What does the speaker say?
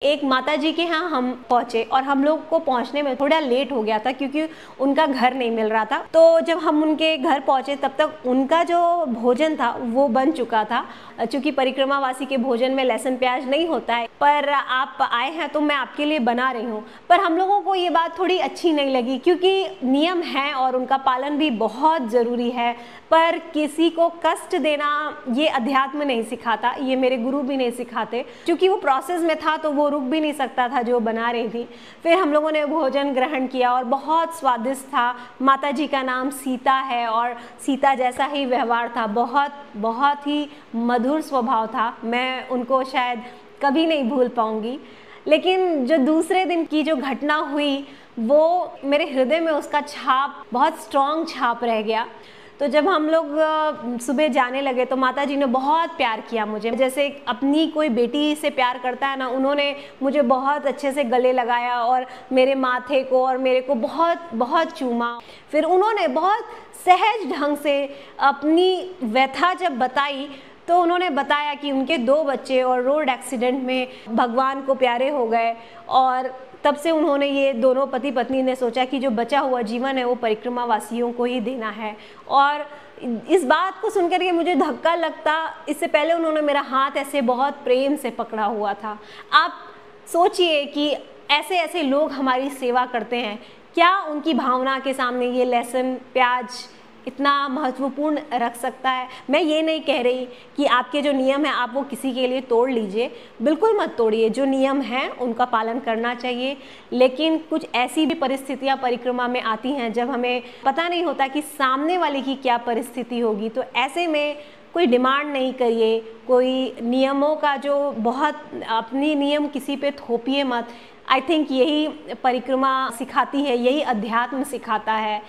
एक माताजी के यहाँ हम पहुँचे और हम लोग को पहुँचने में थोड़ा लेट हो गया था क्योंकि उनका घर नहीं मिल रहा था। तो जब हम उनके घर पहुँचे तब तक उनका जो भोजन था वो बन चुका था। चूँकि परिक्रमावासी के भोजन में लहसुन प्याज नहीं होता है, पर आप आए हैं तो मैं आपके लिए बना रही हूँ। पर हम लोगों को ये बात थोड़ी अच्छी नहीं लगी क्योंकि नियम है और उनका पालन भी बहुत ज़रूरी है, पर किसी को कष्ट देना ये अध्यात्म नहीं सिखाता, ये मेरे गुरु भी नहीं सिखाते। क्योंकि वो प्रोसेस में था तो वो रुक भी नहीं सकता था जो बना रही थी। फिर हम लोगों ने भोजन ग्रहण किया और बहुत स्वादिष्ट था। माता जी का नाम सीता है और सीता जैसा ही व्यवहार था, बहुत बहुत ही मधुर स्वभाव था। मैं उनको शायद कभी नहीं भूल पाऊंगी। लेकिन जो दूसरे दिन की जो घटना हुई वो मेरे हृदय में उसका छाप, बहुत स्ट्रॉन्ग छाप रह गया। तो जब हम लोग सुबह जाने लगे तो माता जी ने बहुत प्यार किया मुझे, जैसे अपनी कोई बेटी से प्यार करता है ना। उन्होंने मुझे बहुत अच्छे से गले लगाया और मेरे माथे को और मेरे को बहुत बहुत चूमा। फिर उन्होंने बहुत सहज ढंग से अपनी व्यथा जब बताई तो उन्होंने बताया कि उनके 2 बच्चे और रोड एक्सीडेंट में भगवान को प्यारे हो गए और तब से उन्होंने, ये दोनों पति पत्नी ने सोचा कि जो बचा हुआ जीवन है वो परिक्रमा वासियों को ही देना है। और इस बात को सुनकर के मुझे धक्का लगता, इससे पहले उन्होंने मेरा हाथ ऐसे बहुत प्रेम से पकड़ा हुआ था। आप सोचिए कि ऐसे ऐसे लोग हमारी सेवा करते हैं, क्या उनकी भावना के सामने ये लहसुन प्याज इतना महत्वपूर्ण रख सकता है। मैं ये नहीं कह रही कि आपके जो नियम है आप वो किसी के लिए तोड़ लीजिए, बिल्कुल मत तोड़िए। जो नियम हैं उनका पालन करना चाहिए। लेकिन कुछ ऐसी भी परिस्थितियां परिक्रमा में आती हैं जब हमें पता नहीं होता कि सामने वाले की क्या परिस्थिति होगी, तो ऐसे में कोई डिमांड नहीं करिए, कोई नियमों का जो बहुत अपनी नियम किसी पे थोपिए मत। आई थिंक यही परिक्रमा सिखाती है, यही अध्यात्म सिखाता है।